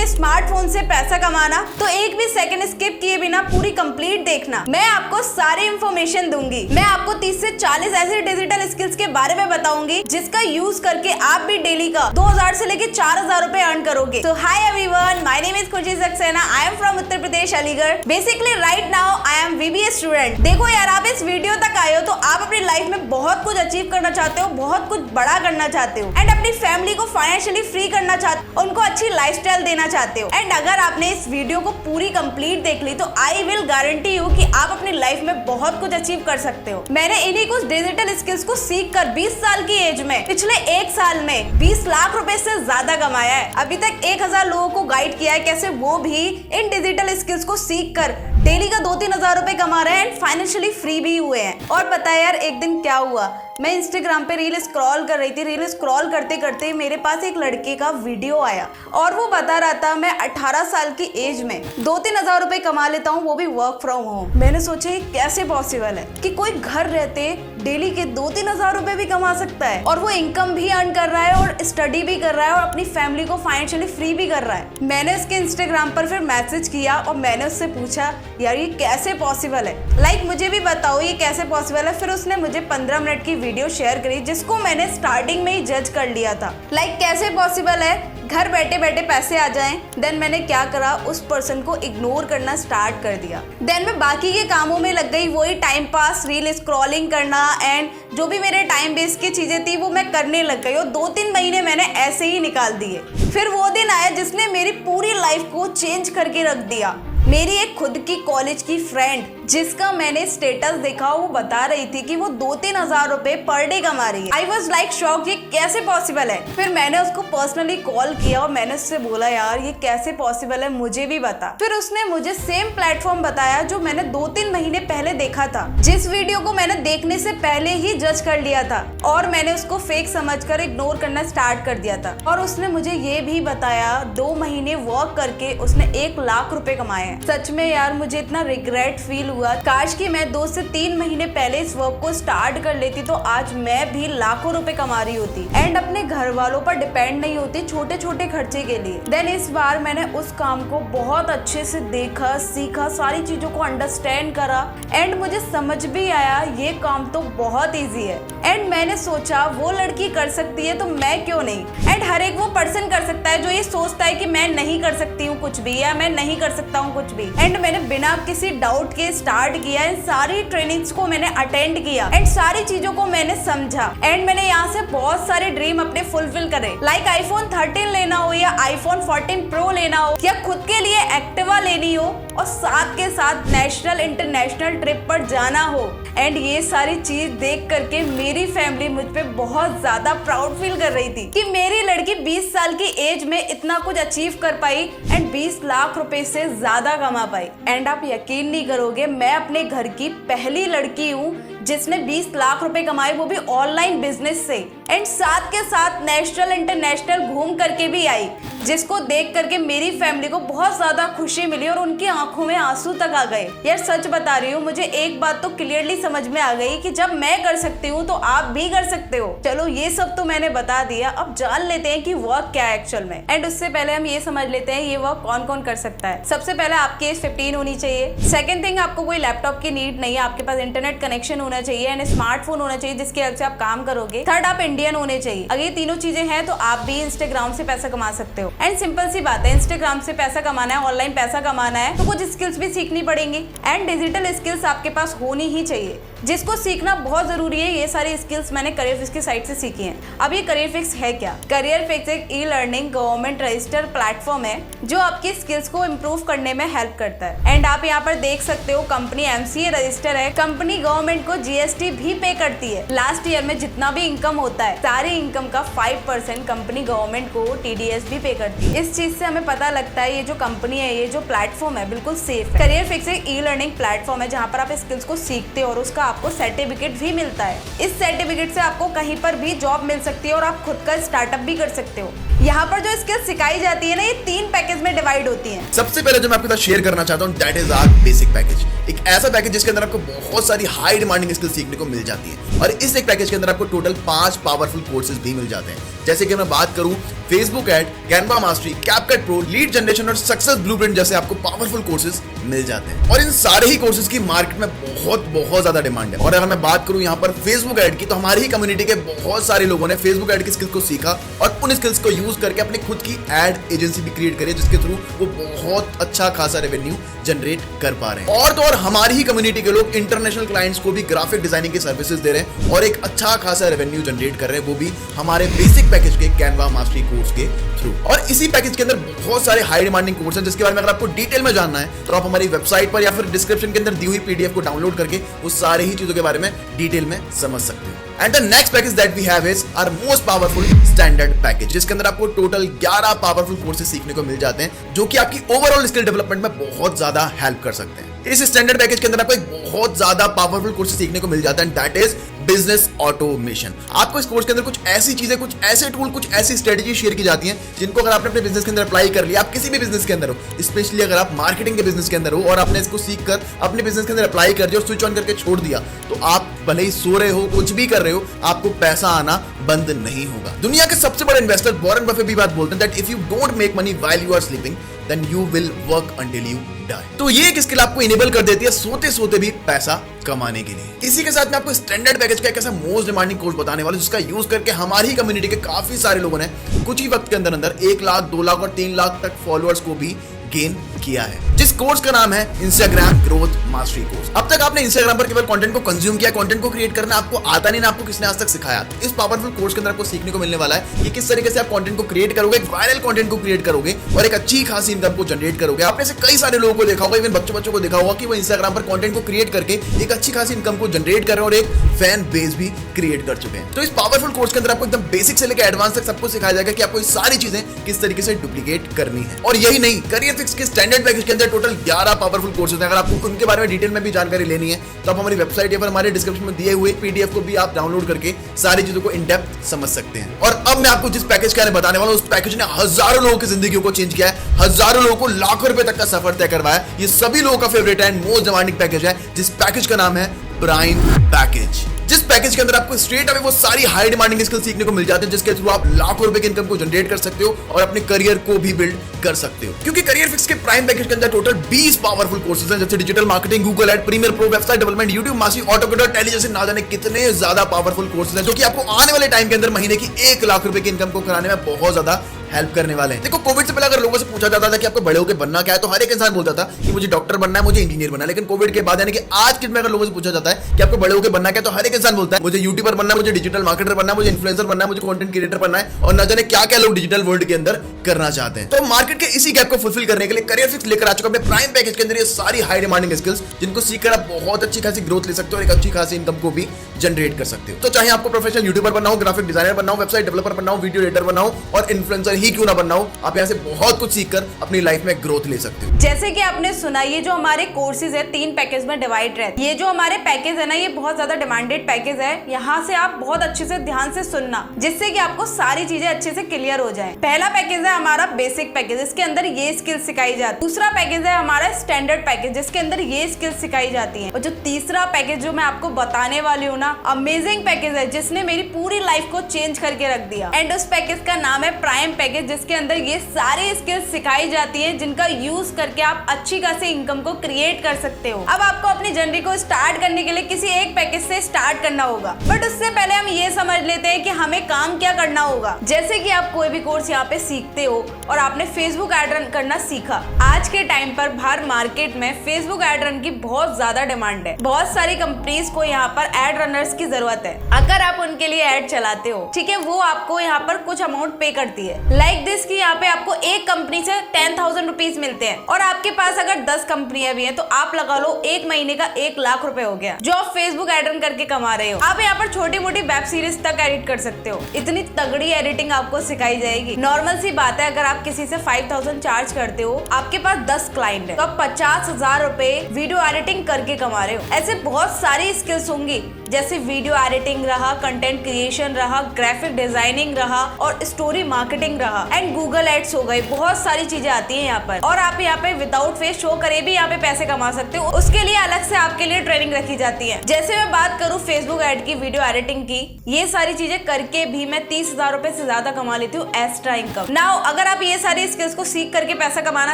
अपने स्मार्टफोन से पैसा कमाना, तो एक भी सेकंड स्किप किए बिना पूरी कंप्लीट देखना। मैं आपको सारी इंफॉर्मेशन दूंगी। मैं आपको 30 से 40 ऐसे डिजिटल स्किल्स के बारे में बताऊंगी जिसका यूज करके आप भी डेली का 2000 से लेके 4000 रुपए अर्न करोगे। तो hi everyone, my name is Khushi Saxena. I am from Uttar Pradesh, Aligarh. Basically right now I am VBA student. देखो यार, आप इस वीडियो तक आए हो तो आप अपनी लाइफ में बहुत कुछ अचीव करना चाहते हो, बहुत कुछ बड़ा करना चाहते हो एंड अपनी फैमिली को फाइनेंशियली फ्री करना चाहते हो, उनको अच्छी लाइफस्टाइल देना चाहते हो। एंड अगर आपने इस वीडियो को पूरी कंप्लीट देख ली तो आई विल गारंटी यू कि आप अपनी लाइफ में बहुत कुछ अचीव कर सकते हो। मैंने इन्हीं कुछ डिजिटल स्किल्स को सीखकर 20 साल की एज में पिछले 1 साल में 20 लाख रुपए से ज्यादा कमाया है। अभी तक 1000 लोगों को गाइड किया है कैसे वो भी इन डिजिटल स्किल्स को सीखकर डेली का 2-3 हजार रुपए कमा रहे हैं एंड फाइनेंशियली फ्री भी हुए हैं। और पता है यार, एक दिन क्या हुआ, मैं इंस्टाग्राम पे रील स्क्रॉल कर रही थी। रील स्क्रॉल करते करते मेरे पास एक लड़के का वीडियो आया और वो बता रहा था मैं 18 साल की एज में 2-3 हजार रुपए कमा लेता हूँ, वो भी वर्क फ्रॉम होम। मैंने सोचा कैसे पॉसिबल है कि कोई घर रहते डेली के 2-3 हजार रुपए भी कमा सकता है और वो इनकम भी अर्न कर रहा है और स्टडी भी कर रहा है और अपनी फैमिली को फाइनेंशियली फ्री भी कर रहा है। मैंने उसके इंस्टाग्राम पर फिर मैसेज किया और मैंने उससे पूछा यार ये कैसे पॉसिबल है, लाइक मुझे भी बताओ ये कैसे पॉसिबल है। फिर उसने मुझे 15 मिनट की वीडियो शेयर करी जिसको मैंने स्टार्टिंग में ही जज कर लिया था, लाइक कैसे पॉसिबल है घर बैठे बैठे पैसे आ जाएं। देन मैंने क्या करा, उस पर्सन को इग्नोर करना स्टार्ट कर दिया। देन मैं बाकी के कामों में लग गई, वही टाइम पास, रील स्क्रॉलिंग करना एंड जो भी मेरे टाइम वेस्ट की चीजें थी वो मैं करने लग गई और 2-3 महीने मैंने ऐसे ही निकाल दिए। फिर वो दिन आया जिसने मेरी पूरी लाइफ को चेंज करके रख दिया। मेरी एक खुद की कॉलेज की फ्रेंड जिसका मैंने स्टेटस देखा, वो बता रही थी कि वो 2-3 हजार रुपए पर डे कमा रही है। आई वॉज लाइक शॉक, ये कैसे पॉसिबल है। फिर मैंने उसको पर्सनली कॉल किया और मैंने उससे बोला यार ये कैसे पॉसिबल है, मुझे भी बता। फिर उसने मुझे सेम प्लेटफॉर्म बताया जो मैंने 2-3 महीने पहले देखा था, जिस वीडियो को मैंने देखने से पहले ही जज कर लिया था और मैंने उसको फेक समझकर इग्नोर करना स्टार्ट कर दिया था। और उसने मुझे ये भी बताया 2 महीने वर्क करके उसने 1 लाख रुपए कमाए। सच में यार मुझे इतना रिग्रेट फील हुआ, काश कि मैं 2 से 3 महीने पहले इस वर्क को स्टार्ट कर लेती तो आज मैं भी लाखों रुपए कमा रही होती एंड अपने घर वालों पर डिपेंड नहीं होती छोटे छोटे खर्चे के लिए। देन इस बार मैंने उस काम को बहुत अच्छे से देखा, सीखा, सारी चीजों को अंडरस्टैंड करा एंड मुझे समझ भी आया ये काम तो बहुत ईजी है। एंड मैंने सोचा वो लड़की कर सकती है तो मैं क्यों नहीं। एंड हर एक वो पर्सन कर सकता है जो ये सोचता है कि मैं नहीं कर सकती हूँ कुछ भी या मैं नहीं कर सकता हूँ कुछ भी। एंड मैंने बिना किसी डाउट के स्टार्ट किया एंड सारी ट्रेनिंग्स को मैंने अटेंड किया एंड सारी चीजों को मैंने समझा एंड मैंने यहाँ से बहुत सारे ड्रीम अपने फुलफिल करे, लाइक iPhone 13 लेना हो या iPhone 14 Pro लेना हो या खुद के लिए एक्टिवा लेनी हो और साथ के साथ नेशनल इंटरनेशनल ट्रिप पर जाना हो। एंड ये सारी चीज देख करके मेरी फैमिली मुझ पे बहुत ज्यादा प्राउड फील कर रही थी कि मेरी लड़की 20 साल की एज में इतना कुछ अचीव कर पाई एंड 20 लाख रुपए से ज्यादा कमा पाई। एंड आप यकीन नहीं करोगे, मैं अपने घर की पहली लड़की हूँ जिसने 20 लाख रुपए कमाए, वो भी ऑनलाइन बिजनेस से एंड साथ के साथ नेशनल इंटरनेशनल घूम करके भी आई, जिसको देख करके मेरी फैमिली को बहुत ज्यादा खुशी मिली और उनकी आंखों में आंसू तक आ गए। यार सच बता रही हूँ, मुझे एक बात तो क्लियरली समझ में आ गई कि जब मैं कर सकती हूँ तो आप भी कर सकते हो। चलो ये सब तो मैंने बता दिया, अब जान लेते हैं कि वर्क क्या है एक्चुअल में। एंड उससे पहले हम ये समझ लेते हैं ये वर्क कौन कौन कर सकता है। सबसे पहले आपकी एज 15 होनी चाहिए। सेकंड थिंग, आपको कोई लैपटॉप की नीड नहीं है, आपके पास इंटरनेट कनेक्शन होना चाहिए एंड स्मार्टफोन होना चाहिए जिसकी हेल्प से आप काम करोगे। थर्ड, आप इंडियन होने चाहिए। अगर ये तीनों चीजें हैं तो आप भी इंस्टाग्राम से पैसा कमा सकते हो। एंड सिंपल सी बात है, इंस्टाग्राम से पैसा कमाना है, ऑनलाइन पैसा कमाना है तो कुछ स्किल्स भी सीखनी पड़ेंगी एंड डिजिटल स्किल्स आपके पास होनी ही चाहिए, जिसको सीखना बहुत जरूरी है। ये सारी स्किल्स मैंने करियर फिक्स की साइट से सीखी हैं। अब ये करियर फिक्स है क्या? करियर फिक्स एक ई-लर्निंग गवर्नमेंट रजिस्टर्ड प्लेटफॉर्म है जो आपकी स्किल्स को इम्प्रूव करने में हेल्प करता है। एंड आप यहाँ पर देख सकते हो कंपनी MCA रजिस्टर है, कंपनी गवर्नमेंट को GST भी पे करती है। लास्ट ईयर में जितना भी इनकम होता है सारी इनकम का 5% कंपनी गवर्नमेंट को TDS भी पे करती है। इस चीज से हमें पता लगता है ये जो कंपनी है, ये जो प्लेटफॉर्म है बिल्कुल सेफ है। करियर फिक्स एक ई-लर्निंग प्लेटफॉर्म है जहाँ पर आप स्किल्स को सीखते हो और उसका आपको सर्टिफिकेट भी मिलता है। इस सर्टिफिकेट से आपको कहीं पर भी जॉब मिल सकती है और आप खुद का स्टार्टअप भी कर सकते हो। यहाँ पर जो स्किल्स सिखाई जाती है ना, ये 3 पैकेज में डिवाइड होती हैं। सबसे पहले जो मैं आपके साथ शेयर करना चाहता हूँ that is our basic package. एक ऐसा पैकेज जिसके अंदर आपको बहुत सारी हाई डिमांडिंग स्किल्स सीखने को मिल जाती है और इस एक पैकेज के अंदर आपको टोटल 5 पावरफुल कोर्सेज भी मिल जाते हैं। जैसे कि मैं बात करूं Facebook ad, Canva mastery, CapCut pro, lead generation और सक्सेस ब्लूप्रिंट जैसे आपको पावरफुल कोर्सेज मिल जाते हैं और इन सारे ही कोर्सेज की मार्केट में बहुत ज्यादा डिमांड है। और अगर मैं बात करूं यहाँ पर फेसबुक एड की, तो हमारी ही कम्युनिटी के बहुत सारे लोगों ने फेसबुक एड की स्किल्स को सीखा और उन स्किल्स को यूज करके अपनी खुद की एड एजेंसी भी क्रिएट करी, जिसके थ्रू वो बहुत अच्छा खासा रेवेन्यू जनरेट कर पा रहे हैं। और तो और हमारी ही कम्युनिटी के लोग इंटरनेशनल क्लाइंट्स को भी ग्राफिक डिजाइनिंग की सर्विसेज दे रहे हैं और एक अच्छा खासा रेवेन्यू जनरेट कर रहे हैं, वो भी हमारे बेसिक पैकेज के कैनवा मास्टरी कोर्स के थ्रू। और इसी पैकेज के अंदर बहुत सारे हाई डिमांडिंग कोर्स हैं जिसके बारे में अगर आपको डिटेल में जानना है तो आप हमारी वेबसाइट पर या फिर डिस्क्रिप्शन के अंदर दी हुई पीडीएफ को डाउनलोड करके उस सारे ही चीजों के बारे में डिटेल में समझ सकते हो। And the next package that we have is our most powerful standard package, जिसके अंदर आपको टोटल 11 पावरफुल कोर्सेज सीखने को मिल जाते हैं जो कि आपकी ओवरऑल स्किल डेवलपमेंट में बहुत ज्यादा हेल्प कर सकते हैं। इस स्टैंडर्ड पैकेज के अंदर आपको एक बहुत ज्यादा पावरफुल कोर्स सीखने को मिल जाता है, दैट इज बिजनेस ऑटोमेशन। आपको इस कोर्स के अंदर कुछ ऐसी चीजें, कुछ ऐसे टूल, कुछ ऐसी स्ट्रेटेजी शेयर की जाती हैं जिनको अगर आपने अपने बिजनेस के अंदर अप्लाई कर लिया, आप किसी भी बिजनेस के अंदर हो, स्पेशली अगर आप मार्केटिंग के बिजनेस के अंदर हो और आपने इसको सीख कर अपने बिजनेस के अंदर अप्लाई कर दिया और स्विच ऑन करके छोड़ दिया, तो आप भले ही सो रहे हो, कुछ भी कर रहे हो, आपको पैसा आना बंद नहीं होगा। दुनिया के सबसे बड़े इन्वेस्टर वॉरेन बफेट भी बात बोलते हैं that if you don't make money while you are sleeping then you will work until you die. तो ये एक स्किल आपको इनेबल कर देती है सोते सोते भी पैसा कमाने के लिए। इसी के साथ में आपको स्टैंडर्ड पैकेज का एक ऐसा मोस्ट डिमांडिंग कोर्स बताने वाला जिसका यूज करके हमारी ही कम्युनिटी के काफी सारे लोगों ने कुछ ही वक्त के अंदर 1 लाख, 2 लाख और 3 लाख तक फॉलोअर्स को भी गेन किया है, जिस कोर्स का नाम है इंस्टाग्राम ग्रोथ मास्टरी कोर्स। अब तक आपने इंस्टाग्राम पर केवल कंटेंट को कंज्यूम किया, कंटेंट को क्रिएट करना आपको आता नहीं ना, आपको किसने आज तक सिखाया। इस पावरफुल कोर्स के अंदर आपको सीखने को मिलने वाला है कि किस तरीके से आप कंटेंट को क्रिएट करोगे, एक वायरल कंटेंट को क्रिएट करोगे और एक अच्छी खासी इनकम को जनरेट करोगे। आपने से कई सारे लोगों को देखा होगा, इवन बच्चों को देखा होगा कि वो इंस्टाग्राम पर कंटेंट को क्रिएट करके एक अच्छी खासी इनकम को जनरेट कर रहे हैं और एक फैन बेस भी क्रिएट कर चुके हैं। तो इस पावरफुल कोर्स के अंदर आपको एकदम बेसिक से लेकर एडवांस तक सबको सिखाया जाएगा कि आपको ये सारी चीजें किस तरीके से डुप्लीकेट करनी है। और यही नहीं, करियर फिक्स के स्टैंडर्ड पैकेज के अंदर टोटल 11 पावरफुल कोर्सेज हैं। अगर आपको उनके बारे में डिटेल में भी जानकारी लेनी है तो आप हमारी वेबसाइट या फिर हमारे डिस्क्रिप्शन में दिए हुए पीडीएफ को भी आप डाउनलोड करके सारी चीजों को इन डेप्थ समझ सकते हैं। और अब मैं आपको जिस पैकेज के बारे में बताने वाला हूं, उस पैकेज ने हजारों लोगों की जिंदगी को चेंज किया है, हजारों लोगों को लाखों रुपए तक का सफर तय करवाया। ये सभी लोगों का favourite and most demanding package है, जिस पैकेज का नाम है प्राइम पैकेज। जिस पैकेज के अंदर आपको स्ट्रेट अवे वो सारी हाई डिमांडिंग स्किल सीखने को मिल जाते हैं जिसके थ्रू आप लाखों रुपए की इनकम को जनरेट कर सकते हो और अपने करियर को भी बिल्ड कर सकते हो। क्योंकि करियर फिक्स के प्राइम पैकेज के अंदर टोटल 20 पावरफुल कोर्सेज हैं, जैसे digital marketing, Google ad, Premiere Pro, website development, YouTube mastery, AutoCAD, Tally जैसे ना जाने कितने ज्यादा पावरफुल कोर्सेज हैं जो कि आपको आने वाले टाइम के अंदर महीने की 1 लाख रुपए की इनकम को कराने में बहुत ज्यादा हेल्प करने वाले हैं। देखो, कोविड से पहले अगर लोगों से पूछा जाता था कि आपको बड़े होकर बनना क्या है, तो हर एक इंसान बोलता था कि मुझे डॉक्टर बनना है, मुझे इंजीनियर बनना है। लेकिन कोविड के बाद यानी कि आज के दिन में अगर लोगों से पूछा जाता है कि आपको बड़े होकर बनना क्या है, तो हर एक इंसान बोलता है मुझे यूट्यूबर बनना है, मुझे डिजिटल मार्केटर बनना है, मुझे इन्फ्लुएंसर बनना है, मुझे कंटेंट क्रिएटर बनना है और न जाने क्या क्या लोग डिजिटल वर्ल्ड के अंदर करना चाहते हैं। तो मार्केट के इसी गैप को फुलफिल करने के लिए करियर फिक्स लेकर आ चुका अपने प्राइम पैकेज के अंदर ये सारी हाई डिमांडिंग स्किल्स जिनको सीखकर आप बहुत अच्छी खासी ग्रोथ ले सकते हो और एक अच्छी खासी इनकम को भी जनरेट कर सकते हो। तो चाहे आपको प्रोफेशनल यूट्यूबर बनना हो, ग्राफिक डिजाइनर बनना हो, वेबसाइट डेवलपर बनना हो, वीडियो एडिटर बनना हो और इन्फ्लुएंसर ही क्यों ना बनना हो, आप यहाँ से बहुत कुछ सीखकर अपनी लाइफ में ग्रोथ ले सकते हो। जैसे कि आपने सुना, ये जो हमारे कोर्सेज है 3 पैकेज में डिवाइड रहते हैं। ये जो हमारे पैकेज है ना, ये बहुत ज्यादा डिमांडेड पैकेज है। यहाँ से आप बहुत अच्छे से ध्यान से सुनना, जिससे कि आपको सारी चीजें अच्छे से क्लियर हो जाए। पहला पैकेज है हमारा बेसिक पैकेज, इसके अंदर ये स्किल सिखाई जाती है। दूसरा पैकेज है हमारा स्टैंडर्ड पैकेज, जिसके अंदर ये स्किल सिखाई जाती है। और जो तीसरा पैकेज जो मैं आपको बताने वाली हूँ ना, अमेजिंग पैकेज है, जिसने मेरी पूरी लाइफ को चेंज करके रख दिया। एंड उस पैकेज का नाम है प्राइम पैकेज, जिसके अंदर ये सारी स्किल्स सिखाई जाती है जिनका यूज करके आप अच्छी खासी इनकम को क्रिएट कर सकते हो। अब आपको अपनी जर्नी को स्टार्ट करने के लिए किसी एक पैकेज से स्टार्ट करना होगा, बट उससे पहले हम ये समझ लेते हैं कि हमें काम क्या करना होगा। जैसे कि आप कोई भी कोर्स यहाँ पे सीखते हो और आपने फेसबुक एड रन करना सीखा। आज के टाइम पर बाहर मार्केट में फेसबुक एड रन की बहुत ज्यादा डिमांड है। बहुत सारी कंपनीज को यहाँ पर एड रनर्स की जरूरत है। अगर आप उनके लिए एड चलाते हो, ठीक है, वो आपको यहाँ पर कुछ अमाउंट पे करती है। लाइक दिस कि यहाँ पे आपको एक कंपनी कंपनी से 10,000 रुपीज मिलते हैं और आपके पास अगर 10 कंपनियां भी हैं तो आप लगा लो एक महीने का 1 लाख रुपए हो गया जो आप फेसबुक एड रन करके कमा रहे हो। आप यहाँ पर छोटी मोटी वेब सीरीज तक एडिट कर सकते हो। इतनी तगड़ी एडिटिंग आपको सिखाई जाएगी। नॉर्मल सी बात है, अगर आप किसी से 5,000 चार्ज करते हो, आपके पास 10 क्लाइंट है तो आप 50,000 रुपए वीडियो एडिटिंग करके कमा रहे हो। ऐसे बहुत सारी स्किल्स होंगी जैसे वीडियो एडिटिंग रहा, कंटेंट क्रिएशन रहा, ग्राफिक डिजाइनिंग रहा और स्टोरी मार्केटिंग रहा एंड गूगल एड्स हो गए। बहुत सारी चीजें आती हैं यहाँ पर और आप यहाँ पे विदाउट फेस शो करे भी यहाँ पे पैसे कमा सकते हो। उसके लिए अलग से आपके लिए ट्रेनिंग रखी जाती है। जैसे मैं बात करूँ फेसबुक एड की, वीडियो एडिटिंग की, ये सारी चीजें करके भी मैं 30,000 रुपए से ज्यादा कमा लेती हूँ एक्स्ट्रा इनकम। नाउ अगर आप ये सारी स्किल्स को सीख करके पैसा कमाना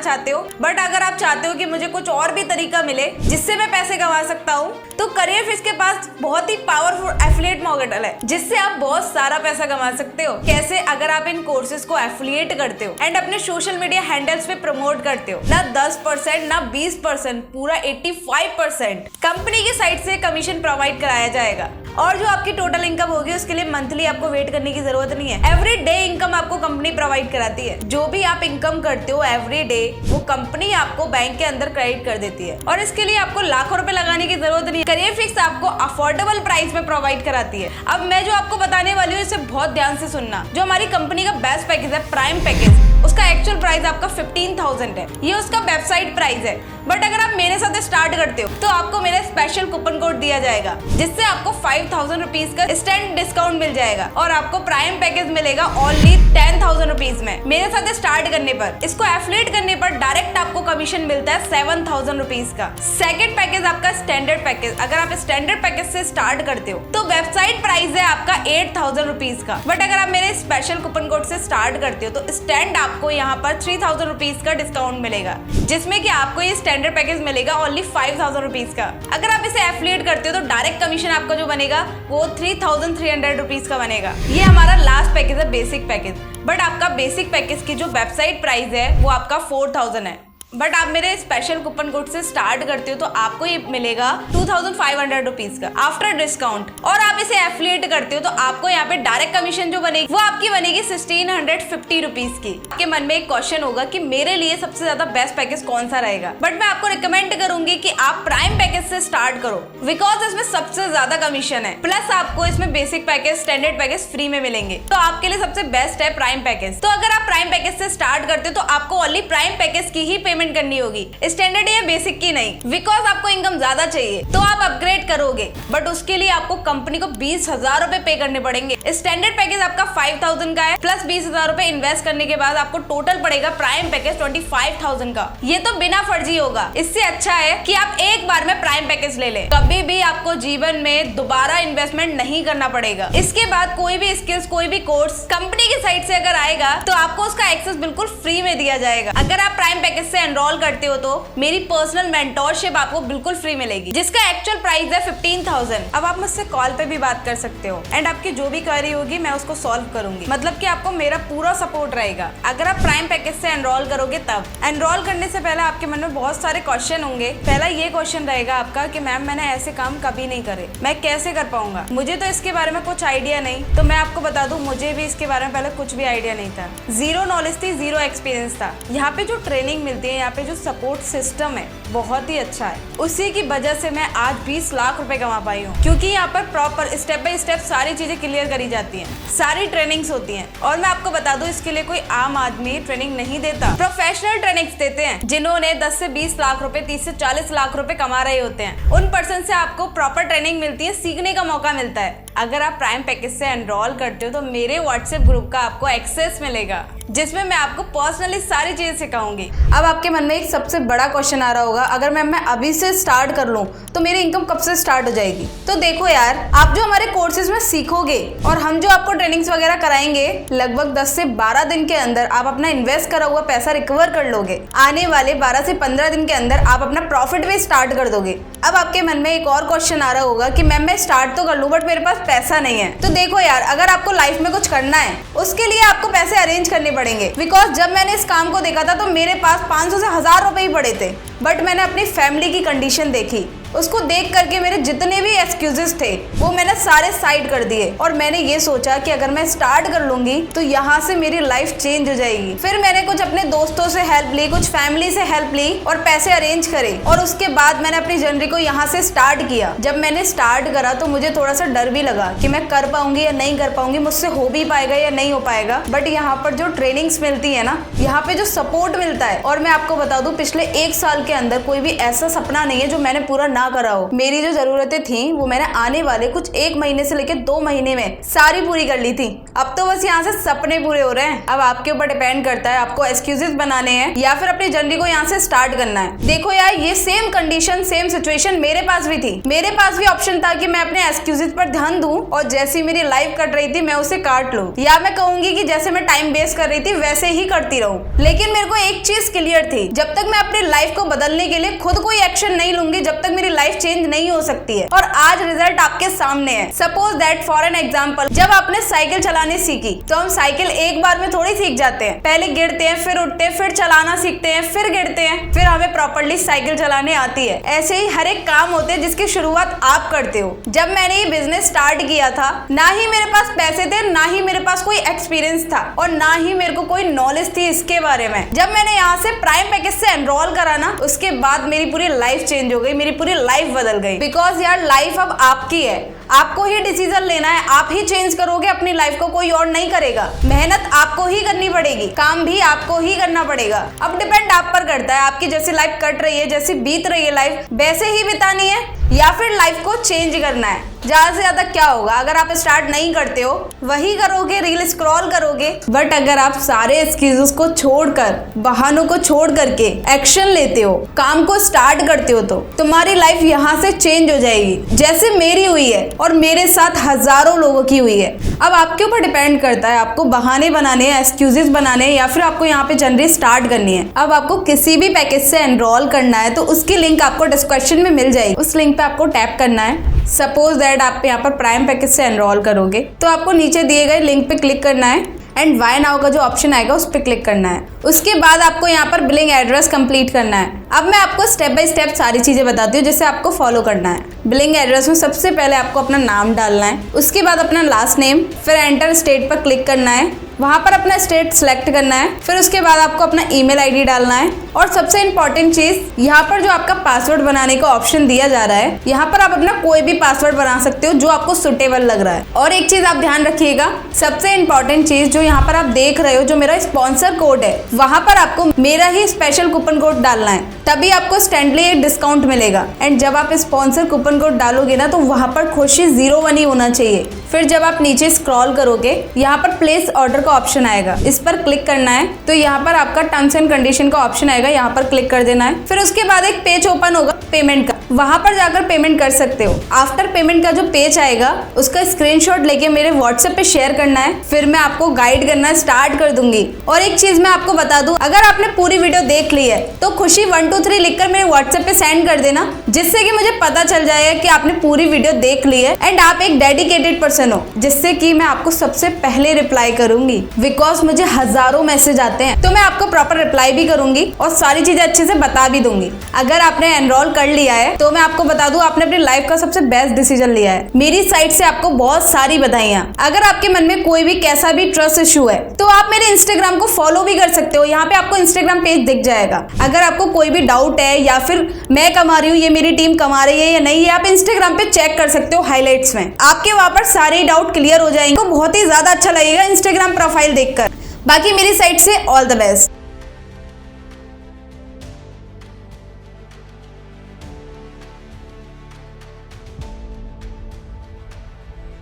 चाहते हो, बट अगर आप चाहते हो कि मुझे कुछ और भी तरीका मिले जिससे मैं पैसे कमा सकता हूँ, तो करियर फिश के पास बहुत ही पावरफुल एफिलिएट मॉडल है जिससे आप बहुत सारा पैसा कमा सकते हो। कैसे? अगर आप इन कोर्सेज को एफिलिएट करते हो एंड अपने सोशल मीडिया हैंडल्स पे प्रमोट करते हो, ना 10% ना 20%, पूरा 85% कंपनी की साइड से कमीशन प्रोवाइड कराया जाएगा। और जो आपकी टोटल इनकम होगी उसके लिए मंथली आपको वेट करने की जरूरत नहीं है। एवरी डे इनकम आपको कंपनी प्रोवाइड कराती है। जो भी आप इनकम करते हो एवरी डे, वो कंपनी आपको बैंक के अंदर क्रेडिट कर देती है और इसके लिए आपको लाखों रुपए लगाने की जरूरत नहीं है। करियर फिक्स आपको अफोर्डेबल प्राइस में प्रोवाइड कराती है। अब मैं जो आपको बताने वाली हूँ इसे बहुत ध्यान से सुनना। जो हमारी कंपनी का बेस्ट पैकेज है, प्राइम पैकेज, उसका एक्चुअल प्राइस आपका 15,000 है। ये उसका वेबसाइट प्राइस है। बट अगर आप मेरे साथ स्टार्ट करते हो तो आपको मेरा स्पेशल कूपन कोड दिया जाएगा जिससे आपको 5,000 रुपीज का इंस्टेंट डिस्काउंट मिल जाएगा और आपको प्राइम पैकेज मिलेगा ओनली 10,000 रुपीज में। मेरे साथ स्टार्ट करने पर, इसको एफिलिएट करने पर डायरेक्ट आपको कमीशन मिलता है 7,000 रुपीज का। सेकंड पैकेज आपका स्टैंडर्ड पैकेज। अगर आप स्टैंडर्ड पैकेज से स्टार्ट करते हो तो वेबसाइट प्राइस है आपका 8,000 रुपीज का। बट अगर आप मेरे स्पेशल कूपन कोड से स्टार्ट करते हो तो स्टैंड आपको यहाँ पर 3,000 रुपीज का डिस्काउंट मिलेगा जिसमें कि आपको ये स्टैंडर्ड पैकेज मिलेगा ओनली 5,000 रुपीज का। अगर आप इसे एफिलिएट करते हो तो डायरेक्ट कमीशन आपका जो बनेगा वो 3,300 रुपीज का बनेगा। ये हमारा लास्ट पैकेज है, बेसिक पैकेज। बट आपका बेसिक पैकेज की जो वेबसाइट प्राइस है वो आपका 4,000 है। बट आप मेरे स्पेशल कूपन कोड से स्टार्ट करते हो तो आपको ये मिलेगा 2,500 रुपीज का आफ्टर डिस्काउंट। और आप इसे एफिलिएट करते हो तो आपको यहाँ पे डायरेक्ट कमीशन जो बनेगी वो आपकी बनेगी 1,650 रुपीज की। आपके मन में एक क्वेश्चन होगा कि मेरे लिए सबसे ज्यादा बेस्ट पैकेज कौन सा रहेगा, बट मैं आपको रिकमेंड करूंगी कि आप प्राइम पैकेज से स्टार्ट करो बिकॉज इसमें सबसे ज्यादा कमीशन है। प्लस आपको इसमें basic package, standard package free में मिलेंगे। तो आपके लिए सबसे बेस्ट है प्राइम पैकेज। तो अगर आप प्राइम पैकेज से स्टार्ट करते हो तो आपको ओनली प्राइम पैकेज की ही पेमेंट करनी होगी, स्टैंडर्ड या बेसिक की नहीं। बिकॉज आपको इनकम ज्यादा चाहिए तो आप अपग्रेड करोगे, बट उसके लिए आपको कंपनी को 20,000 रुपए पे करने पड़ेंगे। स्टैंडर्ड पैकेज आपका 5,000 का है, प्लस 20,000 रुपए इन्वेस्ट करने के बाद आपको टोटल पड़ेगा प्राइम पैकेज 25,000 का। ये तो बिना फर्जी होगा। इससे अच्छा है कि आप एक बार में प्राइम पैकेज ले लें। कभी भी आपको जीवन में दोबारा इन्वेस्टमेंट नहीं करना पड़ेगा। इसके बाद कोई भी स्किल्स, कोई भी कोर्स कंपनी की साइड से अगर आएगा तो आपको उसका एक्सेस बिल्कुल फ्री में दिया जाएगा। अगर आप प्राइम पैकेज से एनरोल करते हो तो मेरी पर्सनल मेंटोरशिप आपको बिल्कुल फ्री मिलेगी जिसका एक्चुअल प्राइस है 15,000। अब आप मुझसे कॉल पे भी बात कर सकते हो एंड आपकी जो भी क्वेरी होगी मैं उसको सॉल्व करूंगी। मतलब कि आपको मेरा पूरा सपोर्ट रहेगा अगर आप प्राइम पैकेज से एनरोल करोगे तब। एनरोल करने से पहले आपके मन में बहुत सारे क्वेश्चन होंगे। पहला ये क्वेश्चन रहेगा आपका कि मैम मैंने ऐसे काम कभी नहीं करे, मैं कैसे कर पाऊंगा, मुझे तो इसके बारे में कुछ आइडिया नहीं। तो मैं आपको बता दूं, मुझे भी इसके बारे में पहले कुछ भी आइडिया नहीं था। जीरो नॉलेज थी, जीरो एक्सपीरियंस था। यहाँ पे जो ट्रेनिंग मिलती है, यहाँ पे जो सपोर्ट सिस्टम है बहुत ही अच्छा है। उसी की वजह से मैं आज 20 लाख रुपए कमा पाई हूँ क्योंकि यहाँ पर प्रॉपर स्टेप बाय स्टेप सारी चीजें क्लियर करी जाती हैं, सारी ट्रेनिंग्स होती हैं। और मैं आपको बता दूं, इसके लिए कोई आम आदमी ट्रेनिंग नहीं देता, प्रोफेशनल ट्रेनिंग्स देते हैं जिन्होंने 10 से 20 लाख रुपए, 30 से 40 लाख रुपए कमा रहे होते हैं। उन पर्सन से आपको प्रॉपर ट्रेनिंग मिलती है, सीखने का मौका मिलता है। अगर आप प्राइम पैकेज से एनरोल करते हो तो मेरे व्हाट्सएप ग्रुप का आपको एक्सेस मिलेगा जिसमें मैं आपको पर्सनली सारी चीजें सिखाऊंगी। अब आपके मन में एक सबसे बड़ा क्वेश्चन आ रहा होगा, अगर मैं अभी से स्टार्ट कर लूं तो मेरी इनकम कब से स्टार्ट हो जाएगी? तो देखो यार, आप जो हमारे कोर्सेज में सीखोगे और हम जो आपको ट्रेनिंग्स वगैरह कराएंगे, लगभग 10 से 12 दिन के अंदर आप अपना इन्वेस्ट करा हुआ पैसा रिकवर कर लोगे। आने वाले 12 से 15 दिन के अंदर आप अपना प्रॉफिट भी स्टार्ट कर दोगे। अब आपके मन में एक और क्वेश्चन आ रहा होगा कि मैम मैं स्टार्ट तो कर लूं बट मेरे पास पैसा नहीं है। तो देखो यार, अगर आपको लाइफ में कुछ करना है उसके लिए आपको पैसे अरेंज करने पड़ेंगे। बिकॉज जब मैंने इस काम को देखा था तो मेरे पास 500 से 1000 रुपए ही पड़े थे, बट मैंने अपनी फैमिली की कंडीशन देखी उसको देख करके मेरे जितने भी एक्सक्यूजेस थे वो मैंने सारे साइड कर दिए और मैंने ये सोचा कि अगर मैं स्टार्ट कर लूंगी तो यहाँ से मेरी लाइफ चेंज हो जाएगी। फिर मैंने कुछ अपने दोस्तों से हेल्प ली, कुछ फैमिली से हेल्प ली और पैसे अरेंज करे और उसके बाद मैंने अपनी जर्नी को यहाँ से स्टार्ट किया। जब मैंने स्टार्ट करा तो मुझे थोड़ा सा डर भी लगा कि मैं कर पाऊंगी या नहीं कर पाऊंगी, मुझसे हो भी पाएगा या नहीं हो पाएगा। बट यहाँ पर जो ट्रेनिंग्स मिलती है ना, यहाँ पे जो सपोर्ट मिलता है, और मैं आपको बता दूं पिछले 1 साल के अंदर कोई भी ऐसा सपना नहीं है जो मैंने पूरा ना करा हो। मेरी जो जरूरतें थी वो मैंने आने वाले कुछ 1 महीने से लेकर 2 महीने में सारी पूरी कर ली थी। अब तो बस यहाँ से सपने पूरे हो रहे हैं। अब आपके ऊपर डिपेंड करता है आपको एक्सक्यूजेस बनाने हैं या फिर अपनी जर्नी को यहाँ से स्टार्ट करना है। देखो यार, ये सेम कंडीशन, सेम सिचुएशन मेरे पास भी थी। मेरे पास भी ऑप्शन था कि मैं अपने एक्सक्यूजेस पर ध्यान दूं और जैसी मेरी लाइफ कट रही थी मैं उसे काट लूं, या मैं कहूंगी कि जैसे मैं टाइम वेस्ट कर रही थी वैसे ही करती रहूं। लेकिन मेरे को एक चीज क्लियर थी, जब तक मैं अपनी लाइफ को बदलने के लिए खुद कोई एक्शन नहीं लूंगी, जब तक मेरी लाइफ चेंज नहीं हो सकती है। और आज रिजल्ट आपके सामने है। Suppose that for an example, जब आपने साइकिल चलाने सीखी तो हम साइकिल एक बार में थोड़ी सीख जाते हैं। पहले गिरते हैं, फिर उठते हैं, फिर चलाना सीखते हैं, फिर गिरते हैं, फिर हमें प्रॉपर्ली साइकिल चलाने आती है। ऐसे ही हर एक काम होते हैं जिसकी शुरुआत आप करते हो। जब मैंने ये बिजनेस स्टार्ट किया था, ना ही मेरे पास पैसे थे, ना ही मेरे पास कोई एक्सपीरियंस था और ना ही मेरे को कोई नॉलेज थी इसके बारे में। जब मैंने यहाँ से प्राइम पैकेज से एनरोल करा ना, उसके बाद मेरी पूरी लाइफ चेंज हो गई, मेरी पूरी लाइफ बदल गई। बिकॉज यार लाइफ अब आपकी है, आपको ही डिसीजन लेना है, आप ही चेंज करोगे अपनी लाइफ को, कोई और नहीं करेगा। मेहनत आपको ही करनी पड़ेगी, काम भी आपको ही करना पड़ेगा। अब डिपेंड आप पर करता है, आपकी जैसी लाइफ कट रही है, जैसी बीत रही है लाइफ, वैसे ही बितानी है या फिर लाइफ को चेंज करना है। ज्यादा से ज्यादा क्या होगा, अगर आप स्टार्ट नहीं करते हो वही करोगे, रील स्क्रॉल करोगे। बट अगर आप सारे एक्सक्यूजेस को छोड़कर, बहानों को छोड़ करके एक्शन लेते हो, काम को स्टार्ट करते हो, तो तुम्हारी लाइफ यहाँ से चेंज हो जाएगी, जैसे मेरी हुई है और मेरे साथ हजारों लोगों की हुई है। अब आपके ऊपर डिपेंड करता है आपको बहाने बनाने हैं, एक्सक्यूजेस बनाने हैं, या फिर आपको यहाँ पे जर्नी स्टार्ट करनी है। अब आपको किसी भी पैकेज से एनरोल करना है तो उसकी लिंक आपको डिस्क्रिप्शन में मिल जाएगी। उस लिंक पे आपको टैप करना है। सपोज दैट आप यहाँ पर प्राइम पैकेज से एनरोल करोगे तो आपको नीचे दिए गए लिंक पे क्लिक करना है एंड बाय नाउ का जो ऑप्शन आएगा उस पर क्लिक करना है। उसके बाद आपको यहाँ पर बिलिंग एड्रेस कंप्लीट करना है। अब मैं आपको स्टेप बाय स्टेप सारी चीजें बताती हूँ जिसे आपको फॉलो करना है। बिलिंग एड्रेस में सबसे पहले आपको अपना नाम डालना है, उसके बाद अपना लास्ट नेम, फिर एंटर स्टेट पर क्लिक करना है, वहां पर अपना स्टेट सिलेक्ट करना है, फिर उसके बाद आपको अपना ईमेल आईडी डालना है। और सबसे इंपॉर्टेंट चीज, यहाँ पर जो आपका पासवर्ड बनाने का ऑप्शन दिया जा रहा है, यहाँ पर आप अपना कोई भी पासवर्ड बना सकते हो जो आपको सुटेबल लग रहा है। और एक चीज आप ध्यान रखिएगा, सबसे इंपॉर्टेंट चीज, जो यहाँ पर आप देख रहे हो जो मेरा स्पॉन्सर कोड है, वहां पर आपको मेरा ही स्पेशल कूपन कोड डालना है, तभी आपको इंस्टेंटली एक डिस्काउंट मिलेगा। एंड जब आप स्पॉन्सर कूपन कोड डालोगे ना तो वहां पर खुशी 01 ही होना चाहिए। फिर जब आप नीचे स्क्रॉल करोगे, यहाँ पर प्लेस ऑर्डर का ऑप्शन आएगा, इस पर क्लिक करना है। तो यहाँ पर आपका टर्म्स एंड कंडीशन का ऑप्शन आएगा, यहाँ पर क्लिक कर देना है। फिर उसके बाद एक पेज ओपन होगा पेमेंट का, वहां पर जाकर पेमेंट कर सकते हो। आफ्टर पेमेंट का जो पेज आएगा उसका स्क्रीनशॉट लेके मेरे व्हाट्सएप पे शेयर करना है, फिर मैं आपको गाइड करना स्टार्ट कर दूंगी। और एक चीज मैं आपको बता दूं, अगर आपने पूरी वीडियो देख ली है तो खुशी 1 2 3 लिखकर मेरे व्हाट्सएप पे सेंड कर देना, जिससे कि मुझे पता चल जाएगा कि आपने पूरी वीडियो देख ली है एंड आप एक डेडिकेटेड पर्सन हो, जिससे कि मैं आपको सबसे पहले रिप्लाई करूंगी। बिकॉज मुझे हजारों मैसेज आते हैं तो मैं आपको प्रॉपर रिप्लाई भी करूंगी और सारी चीजें अच्छे से बता भी दूंगी। अगर आपने एनरोल कर लिया है तो मैं आपको बता दूं, आपने अपनी लाइफ का सबसे बेस्ट डिसीजन लिया है। मेरी साइड से आपको बहुत सारी बधाइयां। अगर आपके मन में कोई भी कैसा भी ट्रस्ट इशू है तो आप मेरे इंस्टाग्राम को फॉलो भी कर सकते हो, यहाँ पे आपको इंस्टाग्राम पेज दिख जाएगा। अगर आपको कोई भी डाउट है या फिर मैं कमा रही हूँ, ये मेरी टीम कमा रही है या नहीं, ये आप इंस्टाग्राम पे चेक कर सकते हो हाईलाइट्स में, आपके वहां पर सारे डाउट क्लियर हो जाएंगे। तो बहुत ही ज्यादा अच्छा लगेगा इंस्टाग्राम प्रोफाइल देखकर। बाकी मेरी साइड से ऑल द बेस्ट।